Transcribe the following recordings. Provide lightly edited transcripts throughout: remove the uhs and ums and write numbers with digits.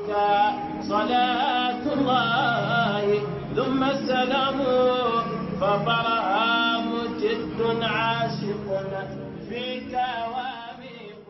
عليك صلاة الله ثم السلام فطرها مجد عاشق فيك واميق.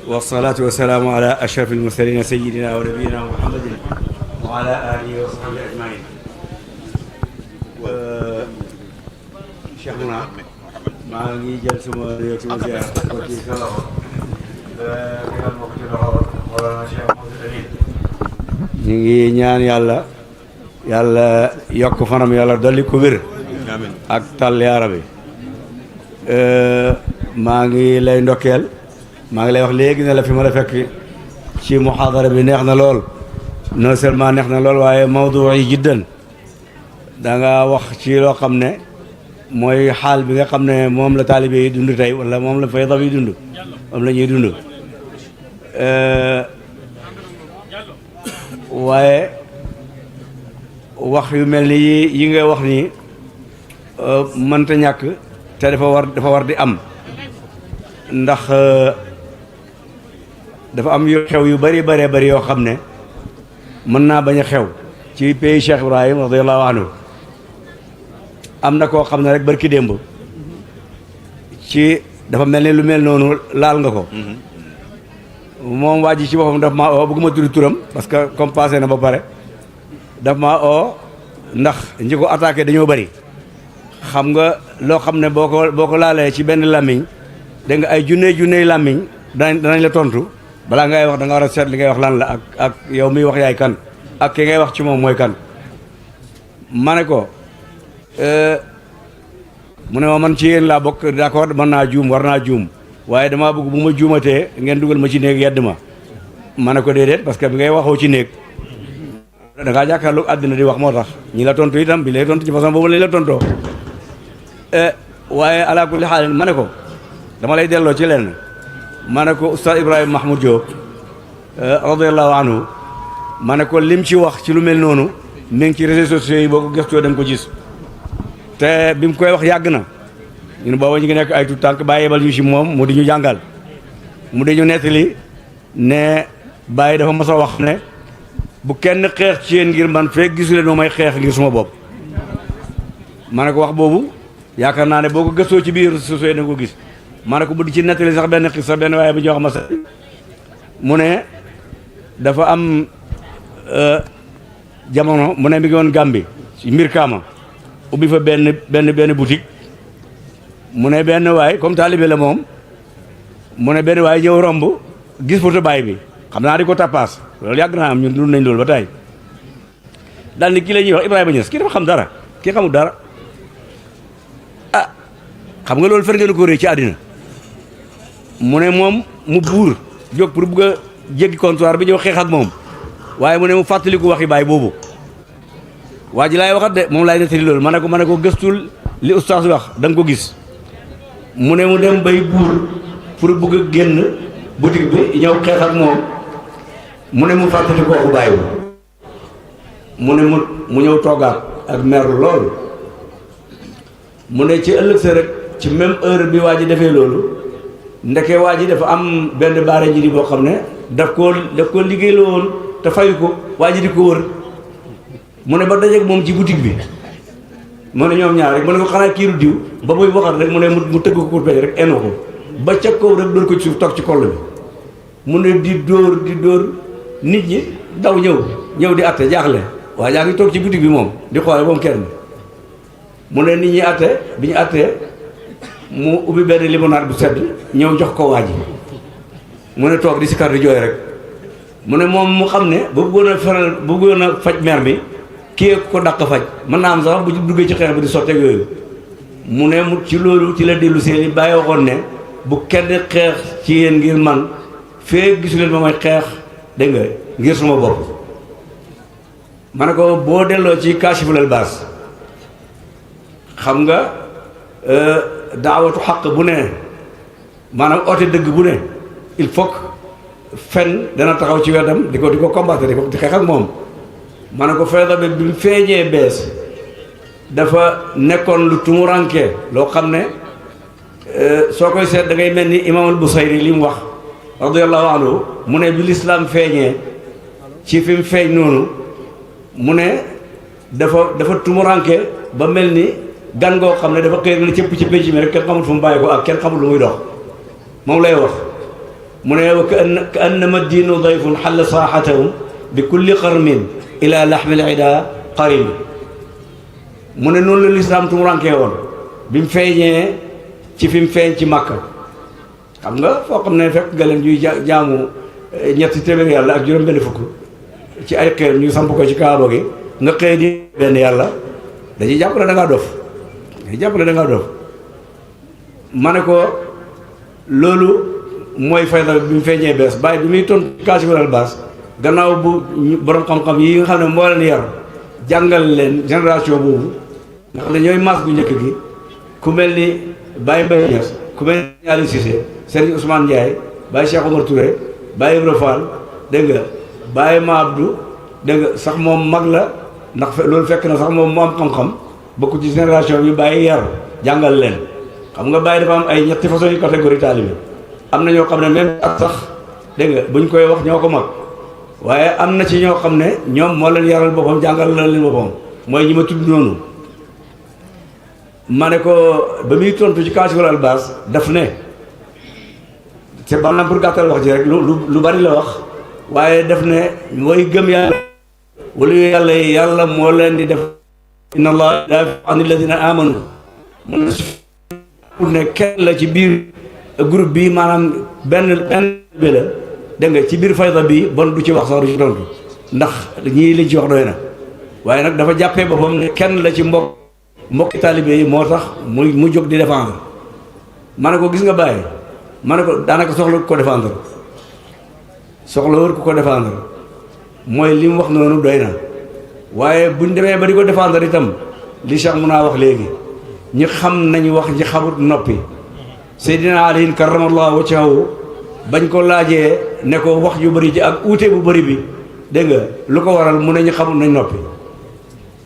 والصلاة والسلام على أشرف المرسلين سيدنا ونبينا محمد وعلى آله وصحبه أجمعين. شيخنا maa ngi jël suma réew ci ziar ko ci sa loxo nga mo ci loxo wala Cheikh Mouhamed ñu ngi ñaan yàlla yokk fanam yàlla dolli ko wér ak tal yaa rabbi maa ngi lay ndokkeel maa ngi lay wax léegi ne la fi ma la fekk ci muhaadara bi neex na lool non seulement neex na lool waaye mawdu yi jiddan da nga wax ci loo xam ne mooy xaal bi nga xam ne moom la taalibe yi dund tey wala moom la fayda yi dund moom la ñuy dund waaye wax yu mel ni yi nga wax nii mënta ñàkk te dafa war di am ndax dafa am yu xew yu bari bari yoo xam ne mën naa bañ a xew ci pays Cheikh Ibrahim radiyallahu anhu am na koo xam ne rek barki démb ci dafa mel ni lu mel noonu laal nga ko moom waa ji ci boppam daf maa oo bëgguma tudd turam parce que comme passé na ba pare daf maa oo ndax ñi ko attaqué dañoo bari xam nga loo xam ne boo ko laalee ci benn làmmiñ dégg nga ay junney làmmiñ danañ la tontu balaa ngay wax da nga war a seet li ngay wax lan la ak yow miy wax yaay kan ak ki ngay wax ci moom mooy kan ma ne ko mu ne ma man ci yéen laa bokk d'accord mën naa juum war naa juum waaye damaa bëgg bu ma juumatee ngeen dugal ma ci néeg yedd ma ne ko déedéet parce que bi ngay waxoo ci néeg da ngaa jàkkaarloog àddina di wax moo tax ñi la tontu itam bi lay tontu ci façon boobu lañ la tontoo waaye ala kulli xaal ma ne ko dama lay delloo ci lenn ma ne ko oustaz Ibrahima Mahmoud Diop radiyallahu anhu ma ne ko lim ci wax ci lu mel noonu mi ngi ci réseaux sociaux yi boo ko gëstoo da nga ko gis te bi mu koy wax yàgg na ñun booba ñu ngi nekk ay tout tànk bàyyi yebal ñu ci moom mu di ñu jàngal mu di ñu nettali ne bàyyi dafa mos a wax ne bu kenn xeex ci yéen ngir man fekk gisu leen moo may xeex ngir suma bopp ma ne ko wax boobu yaakaar naa ne boo ko gëstoo ci biir société da nga ko gis ma ne ko bu di ci nettali sax benn xis sax benn waaye bu ñuy wax ma sa mu ne dafa am jamono mu ne mi ngi woon Gàmbi ci mbir kaama ubbi fa benn boutique mu ne benn waay comme taalibe la moom mu ne benn waay ñëw romb gis photo baay bi xam naa di ko tappaas loolu yàgg naa am ñun dund nañ loolu ba tey daal ni kii la ñuy wax Ibrahima Niass kii dafa xam dara kii xamul dara ah xam nga loolu fer ngeen ko réy ci àddina mu ne moom mu buur jóg pour bugg a jéggi comptoir bi ñëw xeex ak moom waaye mu ne mu fàttaliku waxi baay boobu waa ji laay waxat de moom laay nettali loolu ma ne ko gëstul li oustaz wax da nga ko gis mu ne mu dem bay buur pour bugg a génn boutique bi ñëw xeex ak moom mu ne mu fàttaliku waxu baay bi mu ne mu ñëw toogaat ak mer lool mu ne ci ëllëg sa rek ci même heure bi waa ji defee loolu ndeke waa ji dafa am benn baare ji di boo xam ne daf koo liggéey la woon te fayu ko waa ji di ko wër mu ne ba dajeeg moom ci boutique bi mu ne ñoom ñaar rek mu ne ko xanaa kiiru diw ba muy waxat rek mu ne mu tëgg ko kurpeñ rek eno ko ba ca kaw rek doon ko ci suuf toog ci koll bi mu ne di dóor nit ñi daw ñëw di atte jaaxle waaye yaa ngi toog ci boutique bi moom di xoole moom kenn mu ne nit ñi atte bi ñu attee mu ubbi benn limonade bu sedd ñëw jox ko waa ji mu ne toog di si kar di jooy rek mu ne moom mu xam ne ba bëggoon a faj mer mi kii ko dàq faj mën naa am sax bu duggee ci xeex bi di sotteeg yooyu mu ne mu ci loolu ci la dellu seeni bàyyi waxoon ne bu kenn xeex ci yéen ngir man fee gisu leen ma may xeex dégg nga ngir suma bopp ma ne ko boo delloo ci Kaashiful Albaas xam nga daawatu xaq bu ne maanaam oote dëgg bu ne il faut fen dana taxaw ci wetam di ko combattre di xeex ak moom ma ne ko feebar bi mu feeñee bees dafa nekkoon lu tumuranke loo xam ne soo koy seet da ngay mel ni imaamul Busayri li mu wax radiyallahu anhu mu ne bi lislaam feeñee ci fi mu feeñ noonu mu ne dafa tumuranke ba mel ni gan goo xam ne dafa xëy na cëpp ci pénc mi rek kenn xamul fu mu bàyyi ko ak kenn xamul lu muy dox moom lay wax mu ne wa ka annama diinu dayfun xalla saaxatahum bi kulli qarmin ila laxmil ida qarim mu ne noonu la lislaam tumurankee woon bi mu feeñee ci fi mu feeñ ci Makka xam nga foo xam ne fekk nga leen ñuy jaamu ñetti téeméer yàlla ak juróom benn fukk ci ay xeer ñu samp ko ci kaaba gi nga xëy di benn yàlla dañuy jàpp ne da ngaa dof dañuy jàpp ne da ngaa dof ma ne ko loolu mooy fayda bi mu feeñee bees bàyyi bi muy tontu Kaashiful Albaas gannaaw bu borom xam-xam yi nga xam ne moo leen yar jàngal leen génération boobu nga xam ne ñooy maas gu njëkk gi ku mel ni Baye Mbaye Niass ku mel ni Aliou Cissé Serigne Ousmane Ndiaye Baye Cheikh Omar Touré Baye Ibra Fall dégg nga Baye Ma Abdou dégg nga sax moom mag la ndax loolu fekk na sax moom mu am xam-xam bokk ci génération bi Baye yar jàngal leen xam nga Baye dafa am ay ñetti façon yu catégorie taalibe am na ñoo xam ne même ak sax dégg nga buñ koy wax ñoo ko mag waaye am na ci ñoo xam ne ñoom moo leen yaral boppam jàngal na leen boppam mooy ñi ma tudd noonu ma ne ko ba muy tontu ci Kaashiful Albaas daf ne c'est ba pour gàttal wax ji rek lu bari la wax waaye daf ne mooy gëm yàlla wala yàlla moo leen di def inna allah daafi an alladina amanu pour ne kenn la ci biir groupe bi maanaam benn bi la dégg nga ci biir fayda bi bon du ci wax sax du ci tontu ndax ñii liñ ci wax doy na waaye nag dafa jàppee boppam ne kenn la ci mbokki taalibe yi moo tax mu jóg di défendre ma ne ko gis nga bàyyi ma ne ko daanaka soxla ko défendre soxla wër ku ko défendre mooy li mu wax noonu doy na waaye buñ demee ba di ko défendre itam li Cheikh mun naa wax léegi ñi xam nañu wax ñi xamut noppi Seydina Ali karamallahu wajhahu bañ ko laajee ne ko wax yu bëri ji ak uute bu bëri bi dégg nga lu ko waral mu ne ñi xamul nañ noppi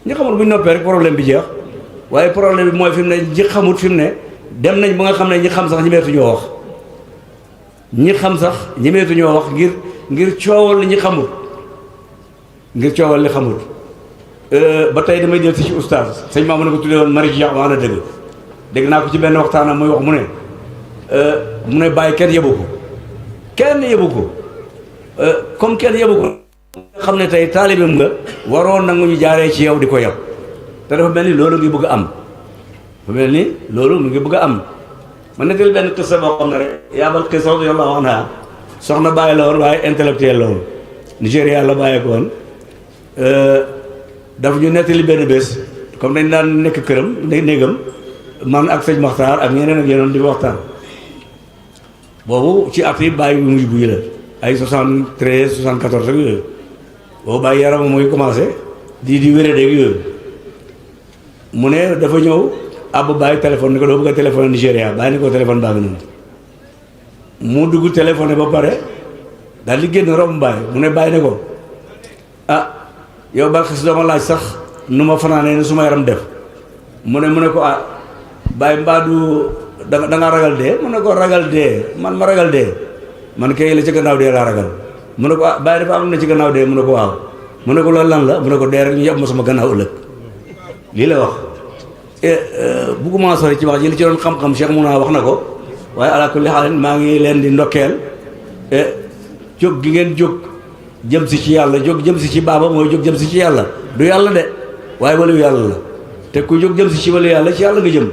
ñi xamul buñ noppee rek problème bi jeex waaye problème bi mooy fi mu ne ñi xamut fi mu ne dem nañ ba nga xam ne ñi xam sax ñemeetuñoo wax ñi xam sax ñemeetuñoo wax ngir coowal li ñi xamut ngir coowal li xamut ba tey damay del si ci oustaz sëñ maa mu ne ko tuddee woon mari wax na dégg naa ko ci benn waxtaanam muy wax mu ne bàyyi kenn yëbu ko comme kenn yëbu ko nga xam ne tey taalibam nga waroon nangu ñu jaaree ci yow di ko yab te dafa mel ni loolu ngi bëgg a am dafa mel ni loolu mu ngi bëgg a am ma nettali benn xissa boo xam ne rek yaabal xissa radiyallahu anha soxna bàyyi la woon waaye intellectuel la woon Nigéria la bàyyi ko woon dafa ñu nettali benn bés comme dañ daan nekk këram néegam man ak sëñ Maxtaar ak ñeneen ak yeneen di waxtaan boobu ci at yi bàyyi bu mujj bu la ay 73 74 ak yooyu boobu bàyyi yaram mooy commencé di wéré dégg yooyu mu ne dafa ñëw àbb bàyyi téléphone ni ko doo bëgg a téléphone Nigéria bàyyi ni ko téléphone baa ngi noonu mu dugg téléphone ba pare daal di génn romb bàyyi mu ne bàyyi ne ko ah yow ba xis dooma laaj sax nu ma fanaanee ni su ma yaram def mu ne ko ah bàyyi mbaa du da nga ragal dee mu ne ko ragal dee man ma ragal dee man kay la ci gannaaw dee laa ragal mu ne ko ah bàyyi dafa am na ci gannaaw dee mu ne ko waaw mu ne ko loolu lan la mu ne ko dee rek ñu yàpp ma sama gannaaw ëllëg lii la wax bugguma sori ci wax ji li ci doon xam-xam Cheikh Mouna wax na ko waaye ala kulli xaal maa ngi leen di ndokkeel jóg gi ngeen jóg jëm si ci yàlla jóg jëm si ci baaba mooy jóg jëm si ci yàlla du yàlla de waaye waliyu yàlla la te ku jóg jëm si ci waliyu yàlla ci yàlla nga jëm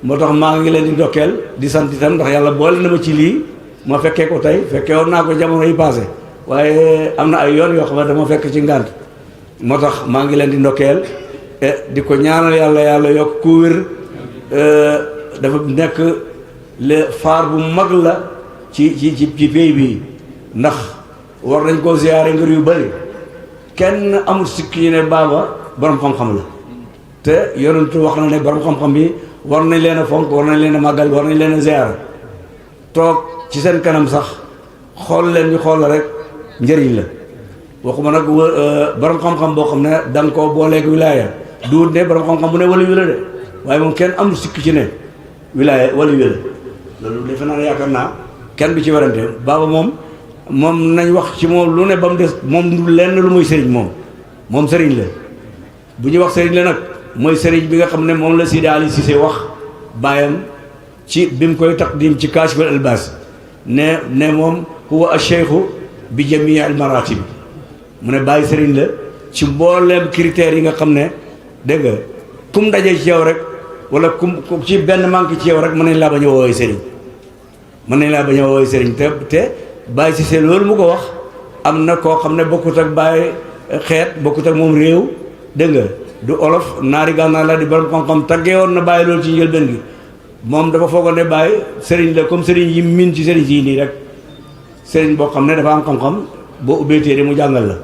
moo tax maa ngi leen di ndokkeel di sant itam ndax yàlla boole na ma ci lii ma fekkee ko tey fekkee woon naa ko jamono yi passé waaye am na ay yoon yoo xam ne dama fekk ci ngànt moo tax maa ngi leen di ndokkeel di ko ñaanal yàlla yokk ku wér dafa nekk le faar bu mag la ci pays bi ndax war nañ koo ziyaare ngir yu bëri kenn amul sikki ñu ne baaba borom xam-xam la te yonentu wax na ne borom xam-xam bi war nañ leen a fonk war nañ leen a màggal war nañ leen a ziyaare toog ci seen kanam sax xool leen ñu xool la rek njëriñ la waxuma nag borom xam-xam boo xam ne da nga koo booleeg wilaaya duut ne borom xam-xam bu ne wala wi la de waaye moom kenn amul sikki ci ne wilaaya wala wi la loolu defe naa ne yaakaar naa kenn du ci werante baaba moom moom nañ wax ci moom lu ne ba mu des moom du lenn lu muy sëriñ moom sëriñ la bu ñuy wax sëriñ la nag mooy sëriñ bi nga xam ne moom la Sidi Ali Cissé wax baayam ci bi mu koy taqdim ci Kaashiful Albaas ne moom huwa ash-shaykhu bi jamii al maratib mu ne bàyyi sëriñ la ci mbooleem critères yi nga xam ne dégg nga kum dajee ci yow rek wala kum ci benn manque ci yow rek mën nañ laa bañ a woowee sëriñ te Baye Cissé loolu mu ko wax am na koo xam ne bokkut ak Baye xeet bokkut ak moom réew dégg nga du olof naari gànnaar la di borom xam-xam taggee woon na Baye loolu ci njëlbeen gi moom dafa foogoon ne Baye sëriñ la comme sëriñ yi min ci sëriñ yi nii rek sëriñ boo xam ne dafa am xam-xam boo ubbee téere mu jàngal la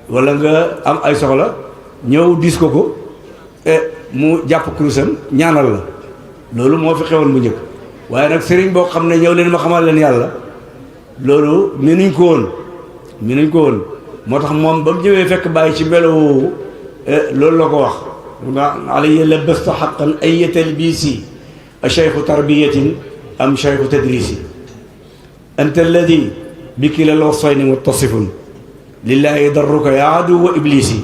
wala nga am ay soxla ñëw dis ko mu jàpp kurusam ñaanal la loolu moo fi xewoon bu njëkk waaye nag sëriñ boo xam ne ñëw leen ma xamal leen yàlla loolu mënuñ ko woon moo tax moom ba mu ñëwee fekk Baye ci melo woowu loolu la ko wax alayya labasta xaqan ay talbisi a cheikhu tarbiyatin am cheikhu tadrisi anta alladi biki lal wasayni muttasifun lillahi darruka ya adu wa iblisi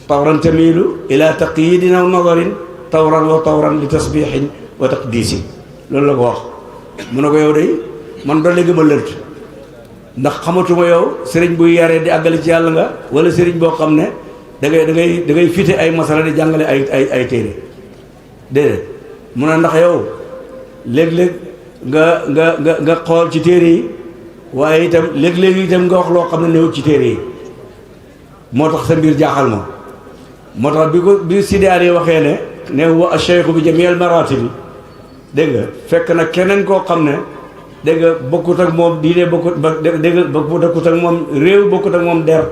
tawran tamilu ila taqyidin aw nadarin tawran wa tawran li tasbixin wa taqdisi loolu la ko wax mu ne ko yow day man doon léegi ma lënt ndax xamatuma yow sëriñ buy yaree di àggale ci yàlla nga wala sëriñ boo xam ne da ngay fite ay masala di jàngale ay téere déedéet mu ne ndax yow léeg-léeg nga xool ci téere yi waaye itam léeg-léeg itam nga wax loo xam ne néew ci téere yi moo tax sa mbir jaaxal ma moo tax bi Sidi Ali waxee ne wa ash-shaykhu bi jamii al maratibi dégg nga fekk na keneen koo xam ne dégg nga bokkut ak moom diine bokkut ak moom réew bokkut ak moom der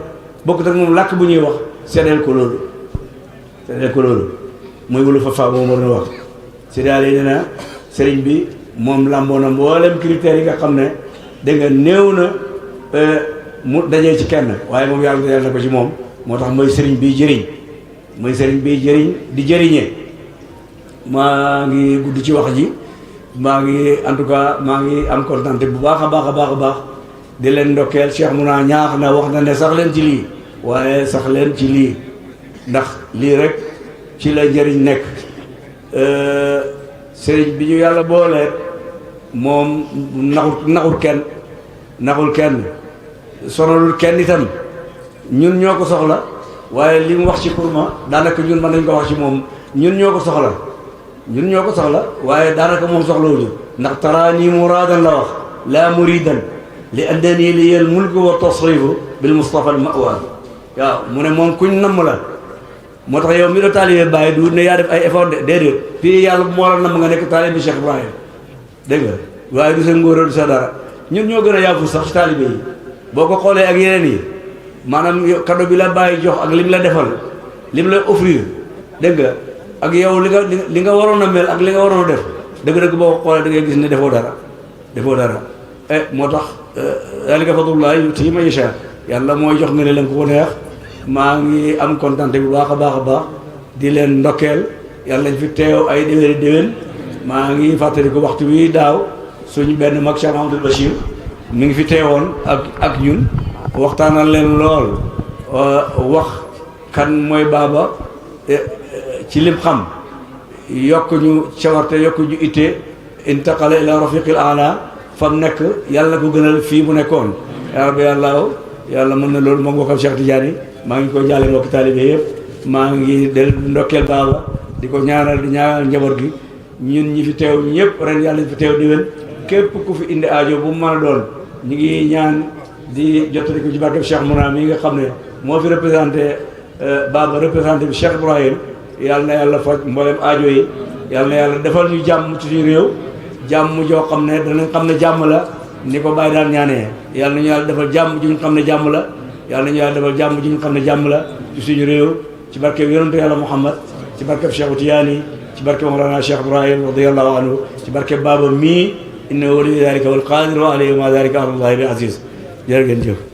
bokkut ak moom làkk bu ñuy wax seddeel ko loolu muy wulu fa moom war na wax Sidi Ali nee na sëriñ bi moom làmboo na mboolem critères yi nga xam ne dégg nga néew na mu dajee ci kenn waaye moom yàlla na ko ci moom moo tax mooy sëriñ biy jëriñ di jëriñee maa ngi gudd ci wax ji maa ngi en tout cas maa ngi am contenté bu baax a baax di leen ndokkeel Cheikh Mouna ñaax na wax na ne sax leen ci lii waaye sax leen ci lii ndax lii rek ci la njëriñ nekk sëriñ bi ñu yàlla boolee moom naxul kenn sonalul kenn itam ñun ñoo ko soxla waaye li mu wax ci xurma daanaka ñun mën nañ ko wax ci moom ñun ñoo ko soxla waaye daanaka moom soxlawuñu ndax taraani muraadan la wax laa muridan li andani li yel mulku wa tasrifu bil mustafa al mawaan waaw mu ne moom kuñ namm la moo tax yow mi doo taalibe Baye du ne yaa def ay effort de déedéet fii yàlla moo la namm nga nekk taalibe Cheikh Ibrahim dégg nga waaye du sa ngóora du sa dara ñun ñoo gën a yàggu sax ci taalibe yi boo ko xoolee ak yeneen yi maanaam cadeau bi la Baye jox ak lim la defal lim la offrir dégg nga ak yow li nga waroon a mel ak li nga waroon a def dëgg-dëgg boo ko xoolee da ngay gis ne defoo dara moo tax zalika fadlullahi yu'tiihi man yashaa yàlla mooy jox nga ne leen ko neex maa ngi am kontaan bu baax a baax di leen ndokkeel yàlla nañ fi teew ay déwén maa ngi fàttali ko waxtu wi daaw suñu benn mag Cheikh Mahamadou Bachir mi ngi fi teewoon ak ñun waxtaanal leen lool wax kan mooy baaba ci lim xam yokk ñu cawarte yokk ñu ittee intaqala ila rafiqil ala fam nekk yàlla ko gënal fii mu nekkoon yaa rabbi yàlla mën na loolu moom bokkam Cheikh Tidiane maa ngi ko jaale mbokki taalibe yëpp maa ngi del ndokkeel baaba di ko ñaanal njaboot gi ñun ñi fi teew ñëpp ren yàlla ñu fi teew déwén képp ku fi indi aajo bu mu mën a doon ñu ngi ñaan di jottali ko ci barkeb Cheikh Mouna mi nga xam ne moo fi représenté baaba représenté bi Cheikh Ibrahim yàlla na yàlla faj mboolem aajo yi yàlla na yàlla defal ñu jàmm ci suñu réew jàmm joo xam ne danañ xam ne jàmm la ni ko Baye daan ñaanee yàlla nañu yàlla defal jàmm ji ñu xam ne jàmm la yàlla nañu yàlla defal jàmm ji ñu xam ne jàmm la ci suñu réew ci barkeb yonentu yàlla Muhammad ci barkeb Cheikh Tidiane ci barkeb Mawlana Cheikh Ibrahim radiyallahu anhu ci barkeb baaba mii inna waliyu dhalika wal qadiru alayhi wa ma dhalika ala allahi bi aziz jërë ngeen jëf